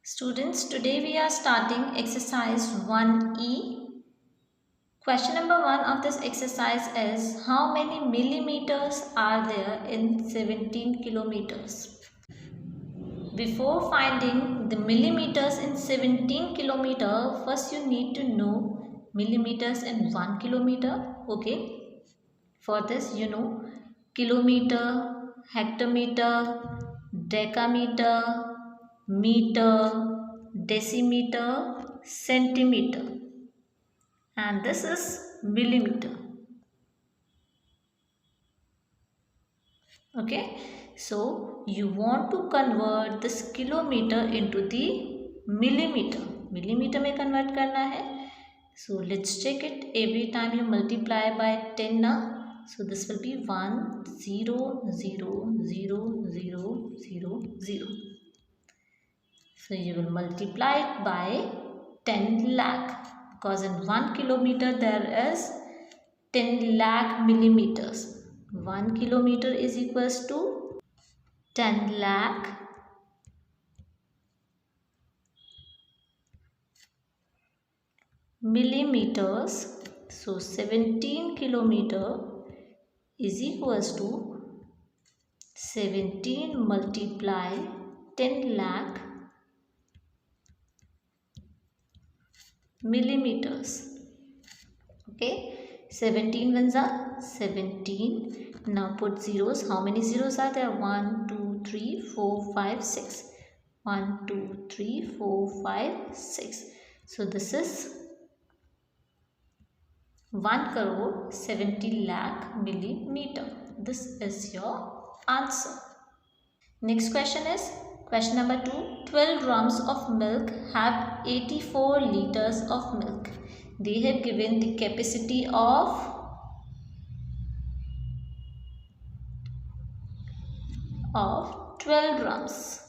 Students, today we are starting exercise 1E. Question number 1 of this exercise is how many millimeters are there in 17 kilometers? Before finding the millimeters in 17 kilometer, first you need to know millimeters in 1 kilometer. Okay. For this, you know kilometer, hectometer, decameter, meter, decimeter, centimeter, and this is millimeter. Okay, so you want to convert this kilometer into the millimeter. Millimeter में convert करना है. So let's check it. Every time you multiply by 10 now. So this will be 1 0 0 0 0 0 0. So you will multiply it by 10 lakh because in 1 kilometer there is 10 lakh millimeters. 1 kilometer is equals to 10 lakh millimeters. So 17 kilometer is equals to 17 multiply 10 lakh millimeters. Okay, 17 ones are 17. Now put zeros. How many zeros are there? 1 2 3 4 5 6. 1 2 3 4 5 6. So this is 1 crore 70 lakh millimeter. This is your answer. Next question is question number 2. 12 drums of milk have 84 liters of milk. They have given the capacity of 12 drums,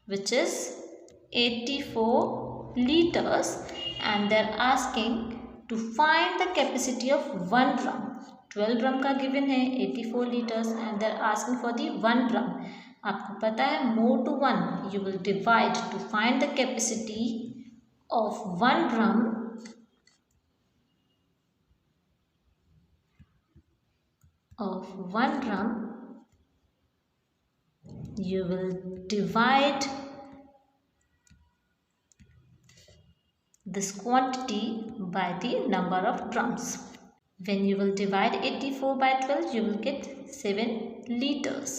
which is 84 liters, and they are asking to find the capacity of 1 drum. 12 drum का given है 84 litres and they are asking for the 1 drum. आपको पता है more to 1 you will divide to find the capacity of 1 drum you will divide this quantity by the number of drums. When you will divide 84 by 12, you will get 7 liters.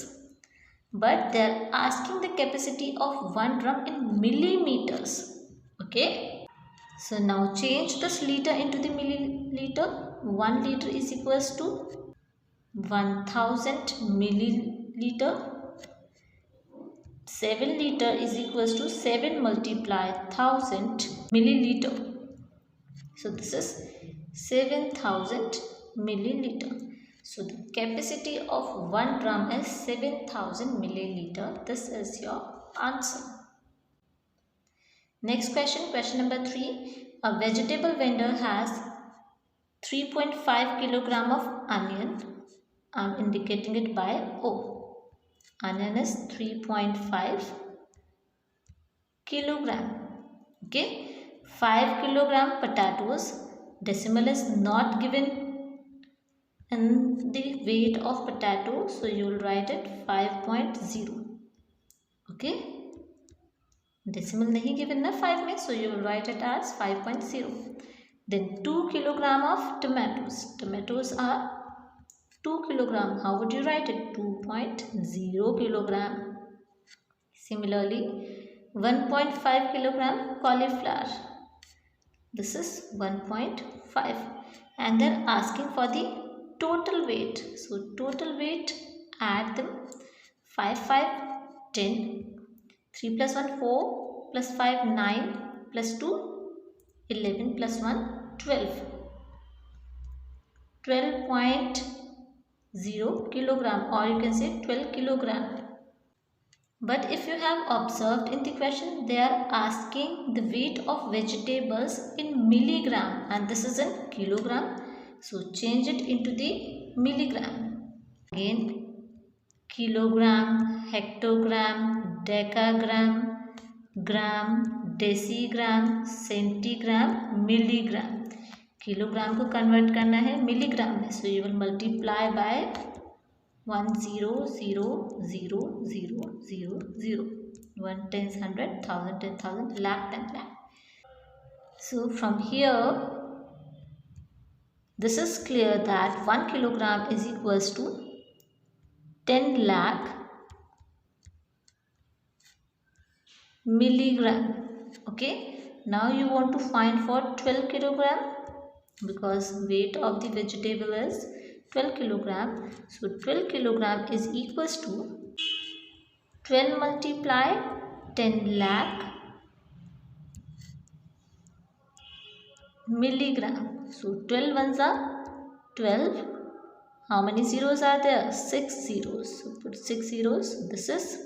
But they are asking the capacity of 1 drum in millimeters. Okay. So now change this liter into the milliliter. 1 liter is equals to 1000 milliliter. 7 liter is equals to 7 multiply 1000 milliliter. So this is 7000 milliliter. So the capacity of 1 drum is 7000 milliliter. This is your answer. Next question, question number 3. A vegetable vendor has 3.5 kilogram of onion. I am indicating it by O. Onion is 3.5 kilogram. Okay. 5 kilogram potatoes. Decimal is not given in the weight of potato, so you will write it 5.0. okay, decimal nahi given na 5 mein, so you will write it as 5.0. Then 2 kilogram of tomatoes are 2 kilogram. How would you write it? 2.0 kilogram. Similarly 1.5 kilogram cauliflower. This is 1.5 and they are asking for the total weight. So total weight, add them. 5 5 10, 3 plus 1 4, plus 5 9, plus 2 11, plus 1 12. 12.0 kilogram, or you can say 12 kilogram. But if you have observed in the question, they are asking the weight of vegetables in milligram and this is in kilogram. So change it into the milligram. Again kilogram, hectogram, decagram, gram, decigram, centigram, milligram. Kilogram को convert करना है milligram में, so you will multiply by 1000000. 1 tens 100, 1000 10,000, lakh 10 lakh. So from here this is clear that 1 kilogram is equals to 10 lakh milligram. Okay, now you want to find for 12 kilogram because weight of the vegetable is 12 kilogram. So 12 kilogram is equals to 12 multiply 10 lakh milligram. So 12 ones are 12. How many zeros are there? 6 zeros. So put 6 zeros. This is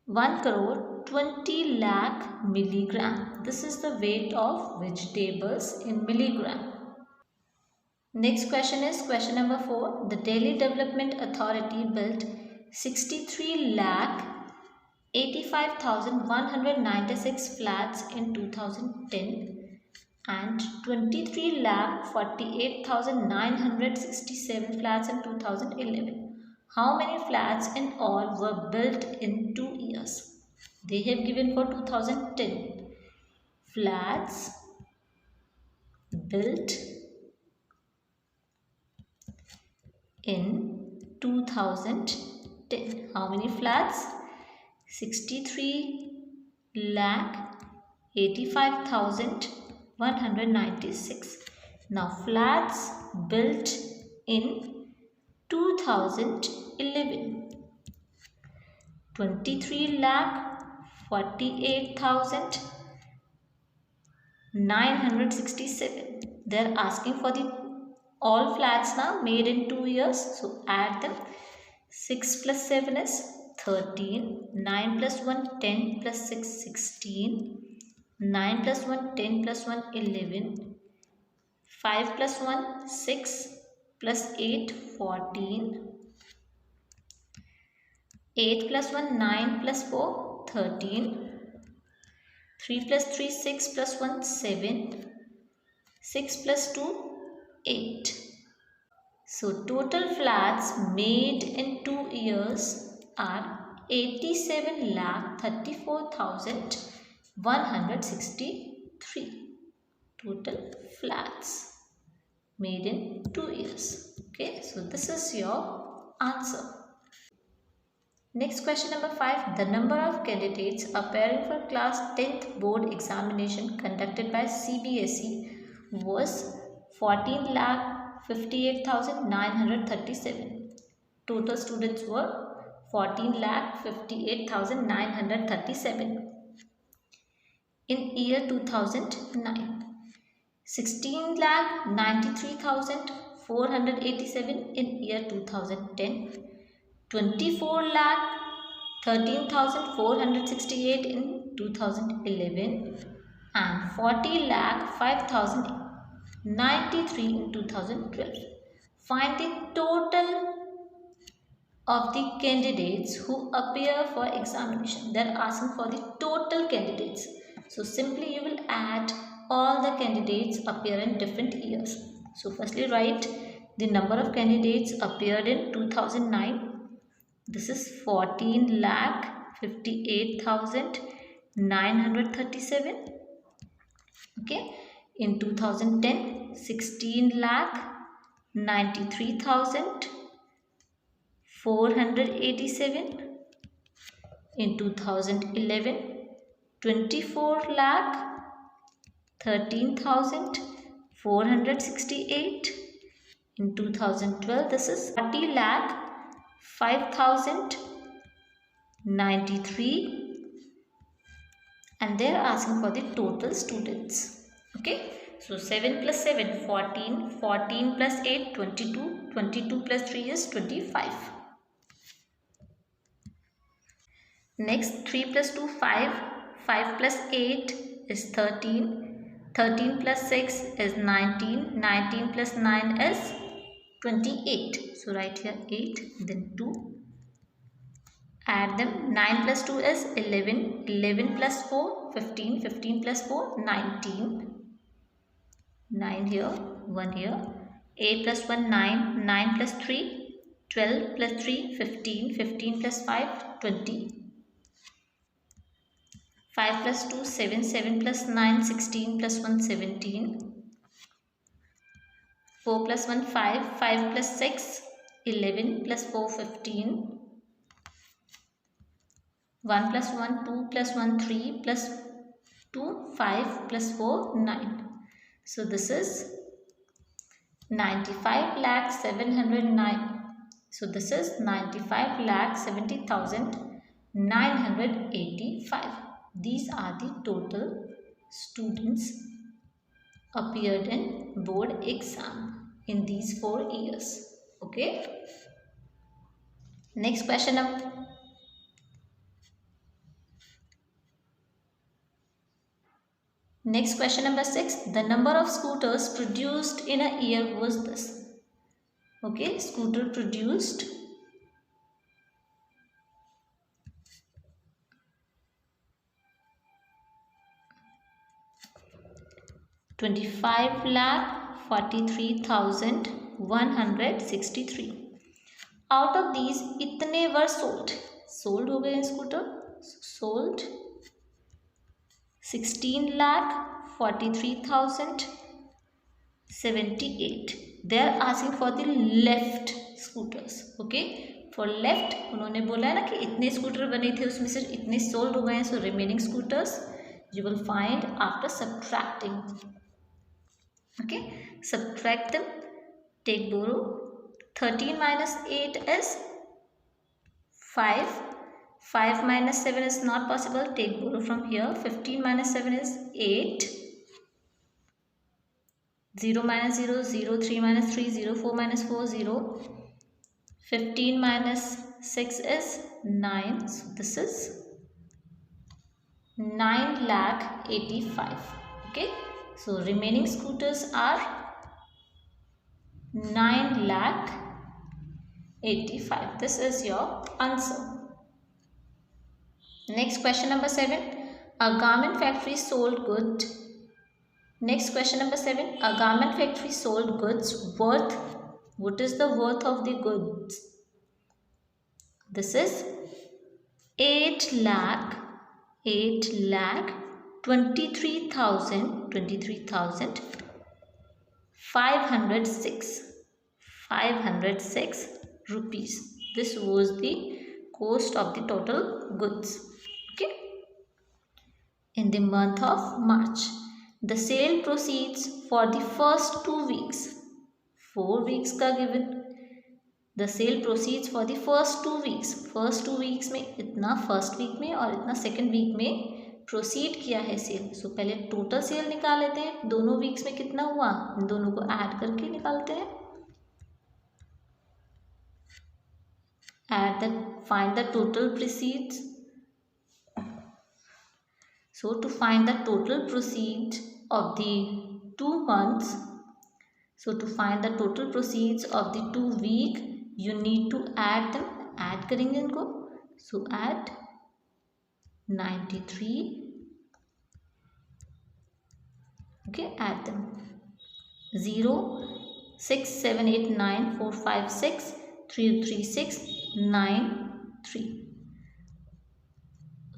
1 crore 20 lakh milligram. This is the weight of vegetables in milligram. Next question is question number 4. The Delhi Development Authority built 63 lakh 85,196 flats in 2010 and 23 lakh 48,967 flats in 2011. How many flats in all were built in 2 years? They have given for 2010. Flats built in 2010. How many flats? 63 lakh 85,196. Now flats built in 2011. 23 lakh 48,967. They are asking for the all flats now made in 2 years. So add them. 6 plus 7 is 13. 9 plus 1 10 plus 6 16. 9 plus 1 10 plus 1 11. 5 plus 1 6 plus 8 14. 8 plus 1 9 plus 4 13. 3 plus 3 6 plus 1 7. 6 plus 2 8. So total flats made in 2 years are 87,34,163. Total flats made in 2 years. Okay, so this is your answer. Next question number 5. The number of candidates appearing for class 10th board examination conducted by CBSE was 14,58,937. Total students were 14,58,937 in year 2009. 16,93,487 in year 2010. 24 lakh 13,468 in 2011 and 40 lakh 5,093 in 2012. Find the total of the candidates who appear for examination. They are asking for the total candidates. So simply you will add all the candidates appear in different years. So firstly write the number of candidates appeared in 2009. This is 14,58,937. Okay. In 2010, 16,93,487. In 2011, 24 lakh 13,468. In 2012, this is 40 lakh 5,093 and they are asking for the total students. Okay, so 7 plus 7 14, 14 plus 8 22, 22 plus 3 is 25. Next 3 plus 2 5, 5 plus 8 is 13, 13 plus 6 is 19, 19 plus 9 is 28. So write here 8, then 2, Add them. 9 plus 2 is 11. 11 plus 4, 15. 15 plus 4, 19. 9 here, 1 here. 8 plus 1, 9. 9 plus 3, 12 plus 3, 15. 15 plus 5, 20. 5 plus 2, 7. 7 plus 9, 16 plus 1, 17. 4 plus 1, 5. 5 plus 6, 11 plus 4, 15. 1 plus 1, 2 plus 1, 3 plus 2, 5 plus 4, 9. So this is 95,709. So this is 95,70,985. These are the total students appeared in board exam in these 4 years. Okay. Next question up. Next question number 6. The number of scooters produced in a year was this. Okay, scooter produced 25,43,163. Out of these इतने were sold हो गए scooter. Sold 16,43,078. They are asking for the left scooters. Okay, for left उन्होंने बोला है ना कि इतने scooter बने थे उसमें से इतने सोल्ड हो गए हैं. So remaining scooters you will find after subtracting. Okay, subtract them. Take borrow. 13 minus 8 is 5. 5 minus 7 is not possible. Take borrow from here. 15 minus 7 is 8. 0 minus 0, 0. 3 minus 3, 0. 4 minus 4, 0. 15 minus 6 is 9. So this is 9,85,000. Okay. So remaining scooters are 9,85,000. This is your answer. Next question number 7. A garment factory sold goods. Next question number 7. A garment factory sold goods worth. What is the worth of the goods? This is 8,23,506 rupees. This was the cost of the total goods. Okay. In the month of March, the sale proceeds for the first 2 weeks. 4 weeks का given. The sale proceeds for the first 2 weeks. First 2 weeks में इतना first week में और इतना second week में proceed किया है cell. So पहले total सेल निकाल लेते हैं. दोनों weeks में कितना हुआ इन दोनों को add करके निकालते हैं. Find the total proceeds. So to find the total proceeds of the 2 months, so to find the total proceeds of the 2 week, you need to add them. Add करेंगे इनको. So add 93. Okay, add them. 0, 6, 7, 8, 9, 4, 5, 6, 3, 3, 6, 9, 3.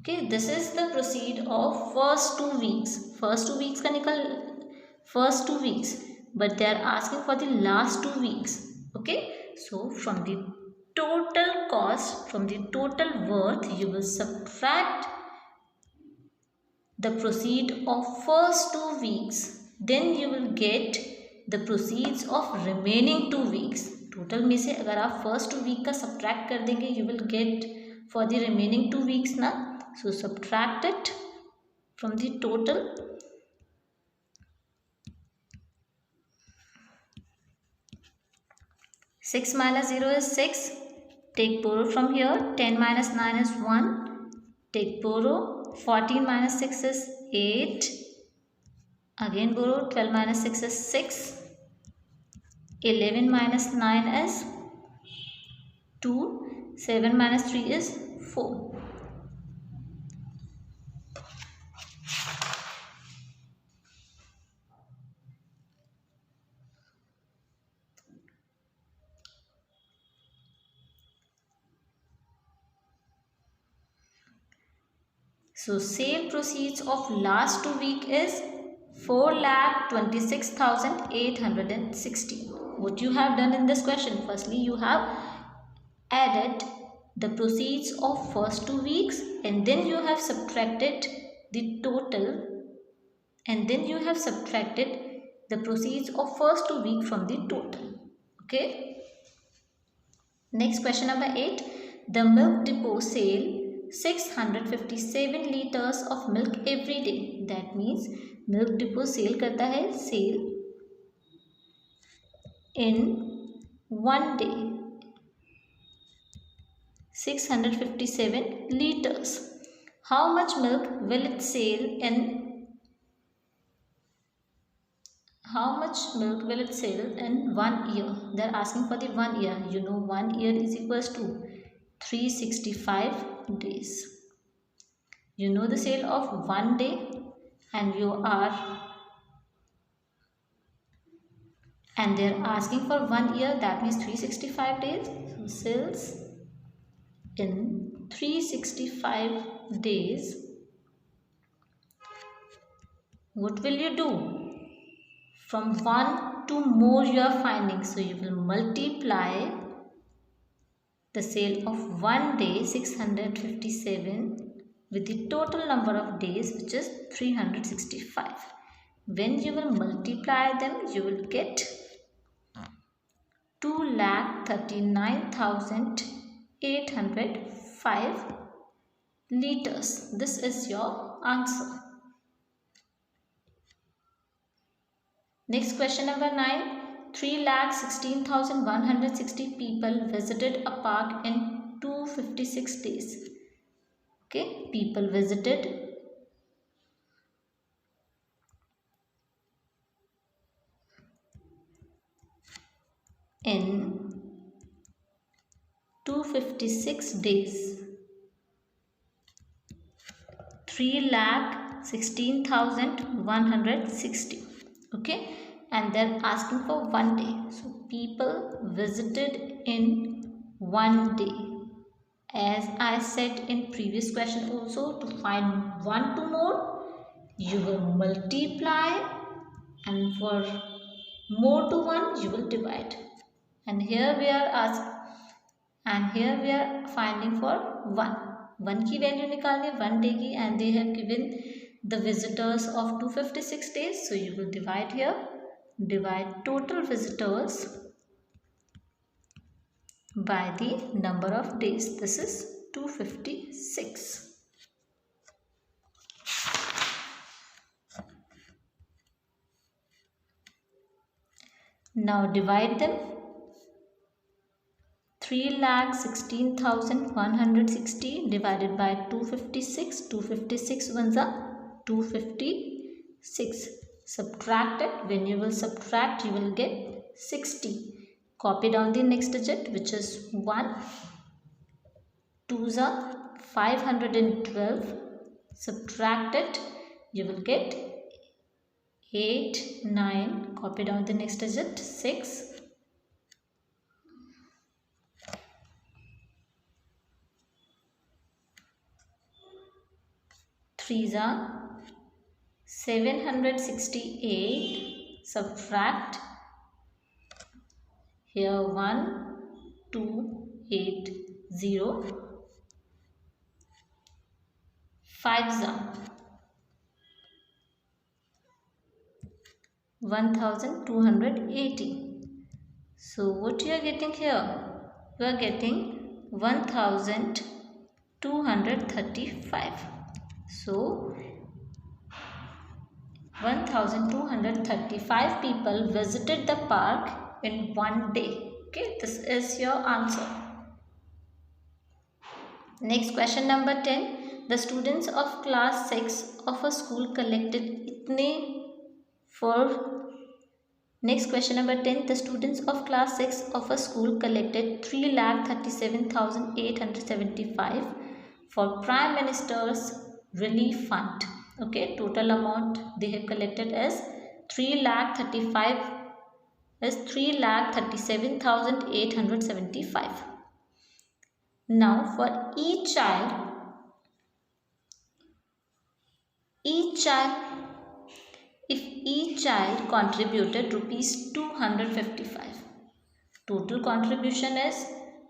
Okay, this is the proceed of first 2 weeks. First 2 weeks का निकल first 2 weeks, but they are asking for the last 2 weeks. Okay, so from the total cost, from the total worth, you will subtract the proceed of first 2 weeks. Then you will get the proceeds of remaining 2 weeks. Total में से अगर आप first 2 week का subtract कर देंगे, you will get for the remaining 2 weeks ना. So subtract it from the total. Six minus 0 is 6. Take borrow from here. 10 minus 9 is 1. Take borrow. 14 minus 6 is 8. Again borrow. 12 minus 6 is 6. 11 minus 9 is 2. 7 minus 3 is 4. So sale proceeds of last 2 weeks is 4,26,860. What you have done in this question? Firstly, you have added the proceeds of first 2 weeks and then you have subtracted the total and then you have subtracted the proceeds of first 2 weeks from the total. Okay. Next question number 8. The milk depot sale 657 liters of milk every day. That means milk depot sale करता है sale in one day 657 liters. How much milk will it sell in How much milk will it sell in 1 year? They are asking for the 1 year. You know 1 year is equals to 365 days. You know the sale of 1 day and they are asking for 1 year, that means 365 days. So sales in 365 days. What will you do? From 1 to more you are finding, so you will multiply the sale of 1 day 657 with the total number of days, which is 365. When you will multiply them, you will get 2,39,805 liters. This is your answer. Next question number 9. 3,16,160 people visited a park in 256 days. Okay, people visited in 256 days. 3,16,160. Okay, and they're asking for 1 day. So people visited in 1 day. As I said in previous question also, to find 1 to more, you will multiply, and for more to 1 you will divide. And here we are finding for 1. 1 की value निकालनी है 1 day की, and they have given the visitors of 256 days. So you will divide here. Divide total visitors by the number of days. This is 256. Now divide them. 3,16,160 divided by 256. 256 ones are 256. Subtract it. When you will subtract, you will get 60. Copy down the next digit, which is 1. 2s are 512. Subtract it. You will get 8, 9. Copy down the next digit, 6. 3s are 768. Subtract here 1, 2, 8, 0. 5s are 1,280. So what you are getting here? You are getting 1,235. So 1,235 people visited the park in 1 day. Okay, this is your answer. Next question number 10. The students of class 6 of a school collected itne for. Next question number 10. The students of class 6 of a school collected 3,37,875 for Prime Minister's Relief Fund. Okay, total amount they have collected is 3,37,875. Now for each child, if each child contributed rupees 255, total contribution is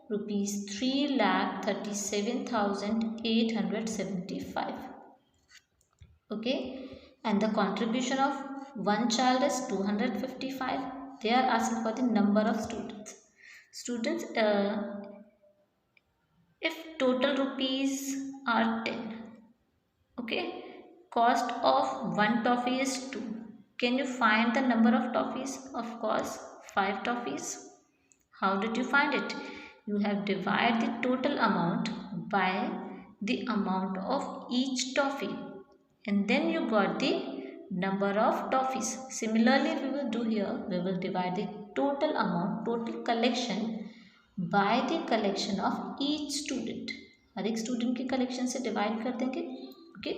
rupees 3,37,875. Okay, and the contribution of one child is 255. They are asking for the number of students. If total rupees are 10, okay, cost of one toffee is 2. Can you find the number of toffees? Of course, 5 toffees. How did you find it? You have divided the total amount by the amount of each toffee, and then you got the number of toffees. Similarly, we will do here. We will divide the total amount, total collection by the collection of each student. हर एक student के collection से divide कर देंगे. Okay,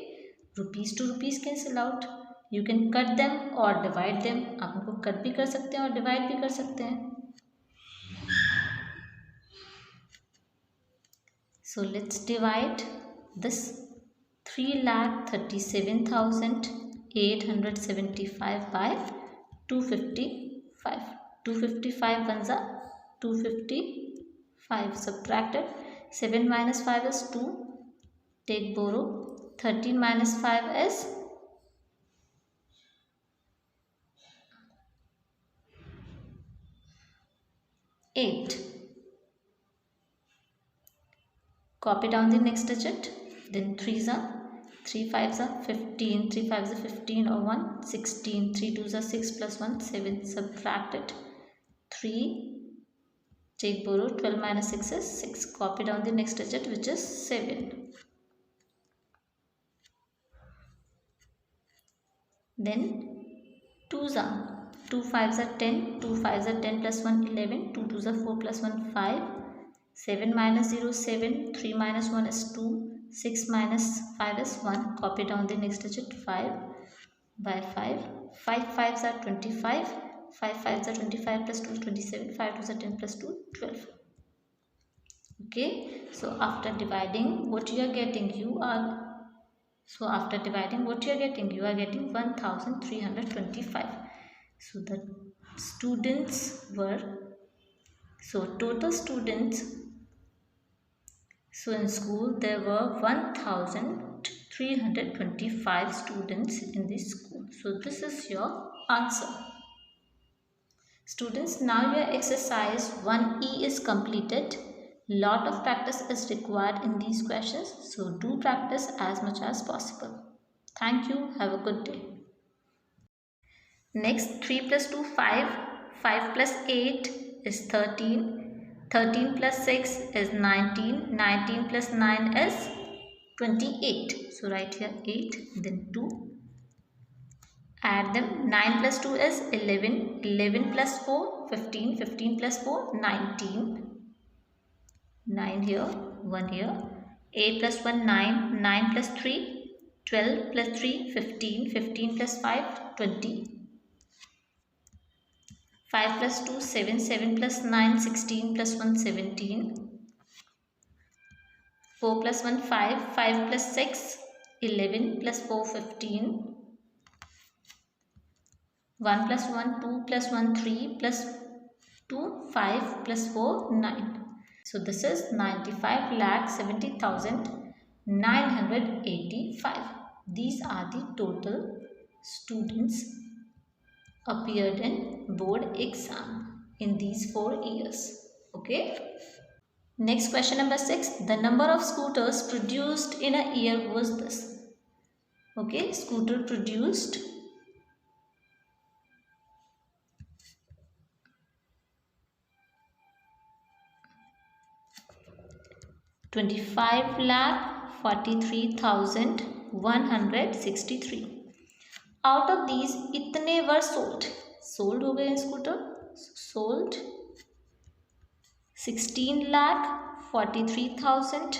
rupees to rupees cancel out. You can cut them और divide them. आप उनको cut भी कर सकते हैं और डिवाइड भी कर सकते हैं. So let's divide this 3,37,875 by 255. 255 ones are 255. Subtracted. 7 minus 5 is 2. Take borrow. 13 minus 5 is 8. Copy down the next digit. Then 3s are 3 5s are 15. 3 5s are 15 or 1 16. 3 2s are 6 plus 1 7. Subtract it. 3. Take borrow. 12 minus 6 is 6. Copy down the next digit, which is 7. Then 2s are 2 5s are 10. 2 5s are 10 plus 1 11. 2 2s are 4 plus 1 5. 7 minus 0 7. 3 minus 1 is 2. 6 minus 5 is 1. Copy down the next digit. 5 by 5. 5 5s are 25. 5 5s are 25 plus 2 is 27. 5 2s are 10 plus 2 12. Okay, so after dividing, what you are getting, you are getting 1,325. So the students were, total students, in school there were 1,325 students in this school. So this is your answer. Students, now your exercise 1E is completed. Lot of practice is required in these questions, so do practice as much as possible. Thank you. Have a good day. Next, 3 plus 2 5. 5 plus 8 is 13. 13 plus 6 is 19. 19 plus 9 is 28. So write here 8, then 2. Add them. 9 plus 2 is 11. 11 plus 4 15. 15 plus 4 19. 9 here, 1 here. 8 plus 1 9. 9 plus 3 12 plus 3 15. 15 plus 5 20. 5 plus 2 7. 7 plus 9 16 plus 1 17. 4 plus 1 5. 5 plus 6 11 plus 4 15. 1 plus 1 2 plus 1 3 plus 2 5 plus 4 9. So this is 95,70,985. These are the total students appeared in board exam in these 4 years. Okay. Next, question number 6. The number of scooters produced in a year was this. Okay, scooter produced 25,43,163. Out of these इतने were sold हो गए scooter. Sold 16,43,000.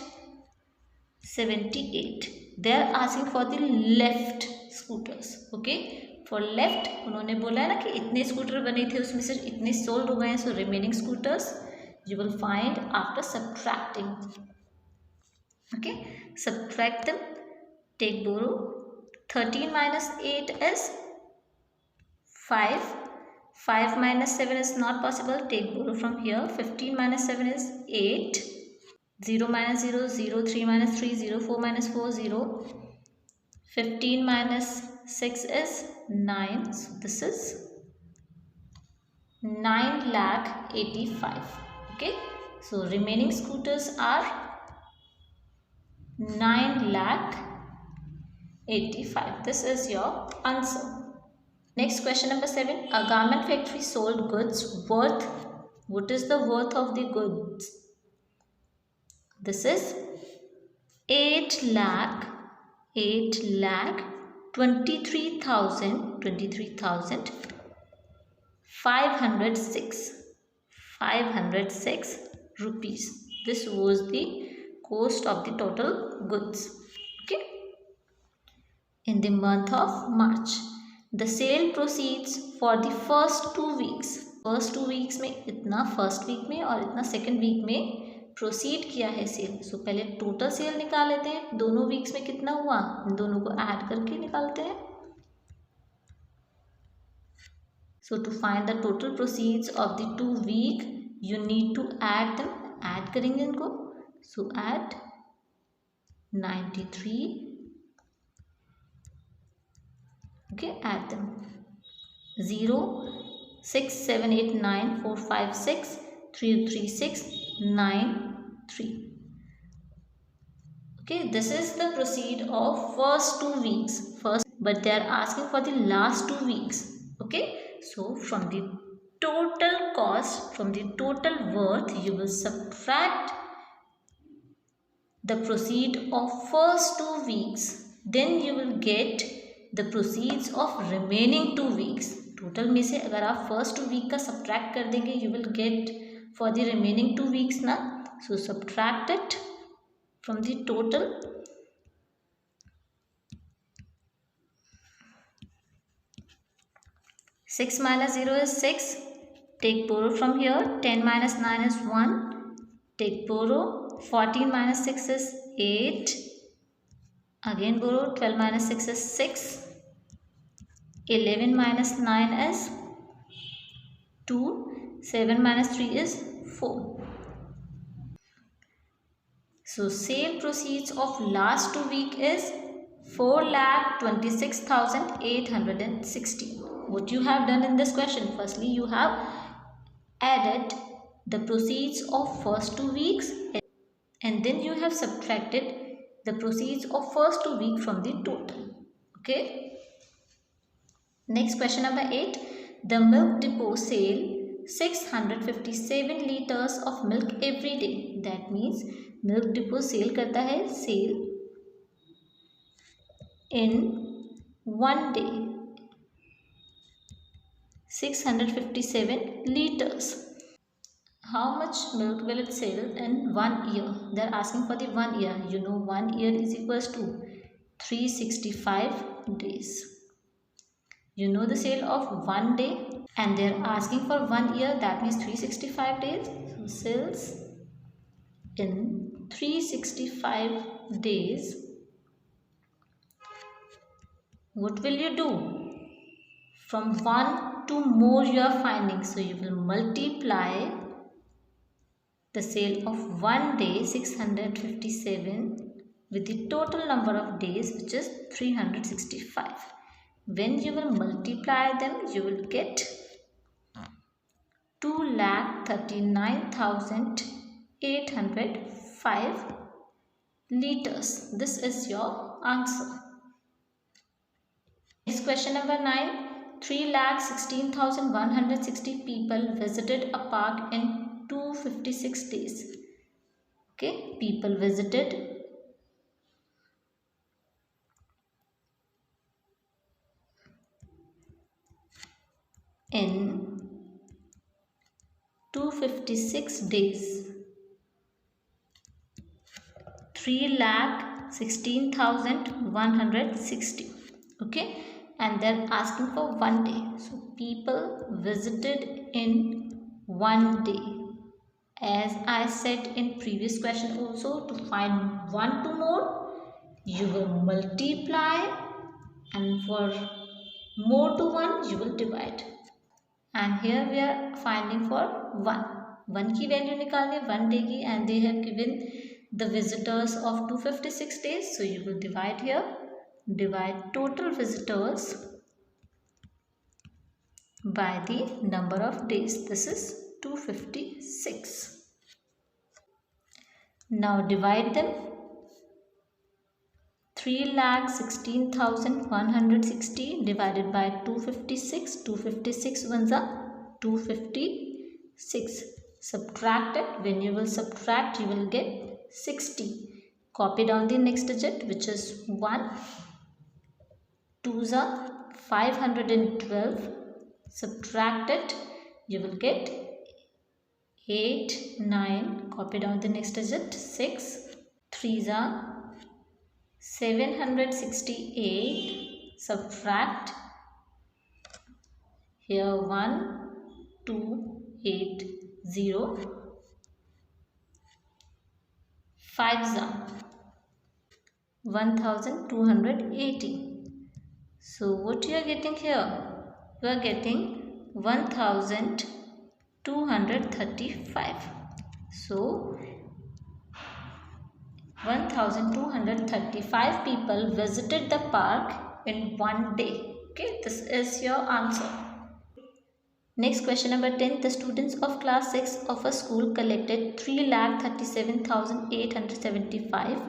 78. They are asking for the left scooters. Okay, for left उन्होंने बोला है ना कि इतने scooter बने थे, उसमें से इतने सोल्ड हो गए हैं. So remaining scooters you will find after subtracting. Okay, subtract them. Take borrow. 13 minus 8 is 5. 5 minus 7 is not possible. Take borrow from here. 15 minus 7 is 8. 0 minus 0, 0. 3 minus 3, 0. 4 minus 4, 0. 15 minus 6 is 9. So this is 9,85,000. Okay, so remaining scooters are 9,85,000. This is your answer. Next question number 7. A garment factory sold goods worth. What is the worth of the goods? This is 8,23,506 rupees. This was the cost of the total goods. Okay, in the month of March, the sale proceeds for the first 2 weeks. First 2 weeks में इतना first week में और इतना second week में proceed किया है cell. सो पहले total sale निकाल लेते हैं. दोनों वीक्स में कितना हुआ, इन दोनों को ऐड करके निकालते हैं. So to find the total proceeds of the 2 week you need to add them. Add करेंगे इनको. So add 93. Okay, add them. 0 6 7 8 9 4 5 6 3 3 6 9 3. Okay, this is the proceed of first 2 weeks. First, but they are asking for the last 2 weeks. Okay, so from the total cost, from the total worth, you will subtract the proceed of first 2 weeks. Then you will get the proceeds of remaining 2 weeks. Total में से अगर आप first 2 week का subtract कर देंगे, you will get for the remaining 2 weeks ना. So subtract it from the total. Six minus 0 is 6. Take borrow from here. 10 minus 9 is 1. Take borrow. 14 minus 6 is 8. Again borrow. 12 minus 6 is 6. 11 minus 9 is 2. 7 minus 3 is 4. So sale proceeds of last 2 week is 4,26,860. What you have done in this question? Firstly, you have added the proceeds of first 2 weeks and then you have subtracted the proceeds of first 2 weeks from the total. Okay. Next question number 8. The milk depot sell 657 liters of milk every day. That means milk depot sale करता है sale in 1 day 657 liters. How much milk will it sell in 1 year? They are asking for the 1 year. You know 1 year is equals to 365 days. You know the sale of 1 day and they are asking for 1 year. That means 365 days. So sales in 365 days. What will you do? From 1 to more you are finding. So you will multiply the sale of 1 day 657 with the total number of days, which is 365. When you will multiply them, you will get 2,39,805 liters. This is your answer. Next question number 9. 3,16,160 people visited a park in 256 days. Okay, people visited in 256 days. 3 lakh 16,160. Okay, and they're asking for 1 day. So people visited in 1 day. As I said in previous question also, to find 1 to more, you will multiply, and for more to 1 you will divide. And here we are finding for 1 की value निकालनी 1 day की, and they have given the visitors of 256 days. So you will divide here, divide total visitors by the number of days. This is 256. Now divide them. 3,16,160 divided by 256. 256 ones are 256. Subtract it. When you will subtract, you will get 60. Copy down the next digit, which is 1. 2s are 512. Subtract it. You will get 8, 9. Copy down the next digit, 6. 3s are 768. Subtract here 1, 2, 8, 0. 5s are 1280. So what you are getting here? You are getting 1235. So 1235 people visited the park in 1 day. Okay, this is your answer. Next question number 10. The students of class 6 of a school collected 3,37,875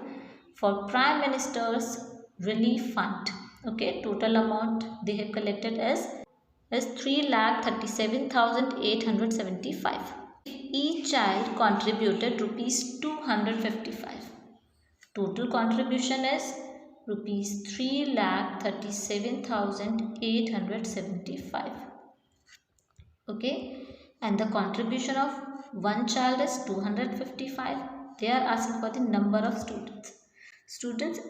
for Prime Minister's Relief Fund. Okay, total amount they have collected is 3,37,875. Each child contributed rupees 255. Total contribution is rupees 3,37,875. Okay, and the contribution of one child is 255. They are asking for the number of students. Students,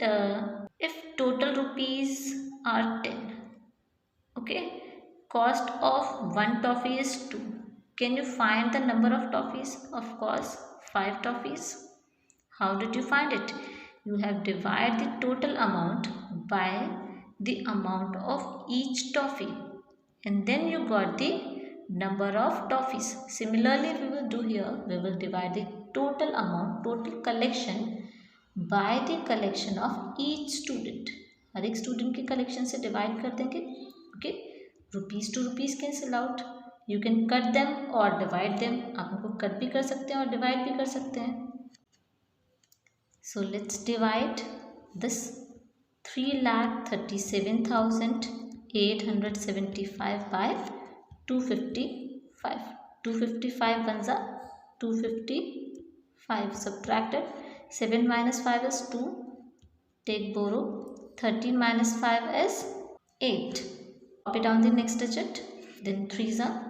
if total rupees are 10, okay, cost of one toffee is 2. Can you find the number of toffees? Of course, 5 toffees. How did you find it? You have divided the total amount by the amount of each toffee, and then you got the number of toffees. Similarly, we will do here. We will divide the total amount, total collection by the collection of each student. हर एक student के collection से divide कर देंगे. Okay, rupees to rupees cancel out. You can cut them और divide them. आप उनको cut भी कर सकते हैं और डिवाइड भी कर सकते हैं. So let's divide this 3,37,875 by 255. 255 ones are 255. Subtracted. 7 minus 5 is 2. Take borrow. 13 minus 5 is 8. Copy down the next digit. Then 3s are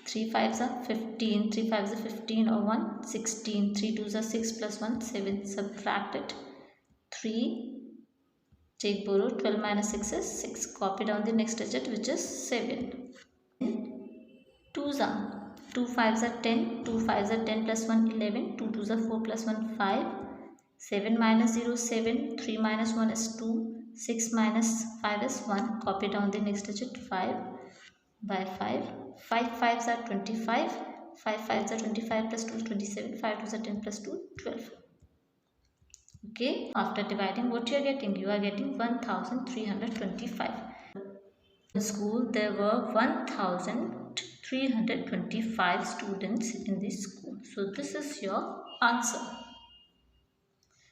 3 5s are 15. 3 5s are 15 or 1. 16. 3 2s are 6 plus 1 7. Subtract it. 3. Take borrow. 12 minus 6 is 6. Copy down the next digit, which is 7. 2s are 2 5s are 10. 2 5s are 10 plus 1 11. 2 2s are 4 plus 1 5. 7 minus 0 7. 3 minus 1 is 2. 6 minus 5 is 1. Copy down the next digit, 5 by 5. 5 5s are 25. 5 5s are 25 plus 2 is 27. 5 2s are 10 plus 2 12. Okay, after dividing, what you are getting? You are getting 1,325. In school, there were 1,325 students in this school. So this is your answer.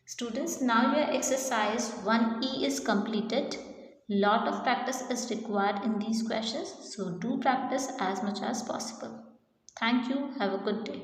Students, now your exercise 1E is completed. Lot of practice is required in these questions. So do practice as much as possible. Thank you. Have a good day.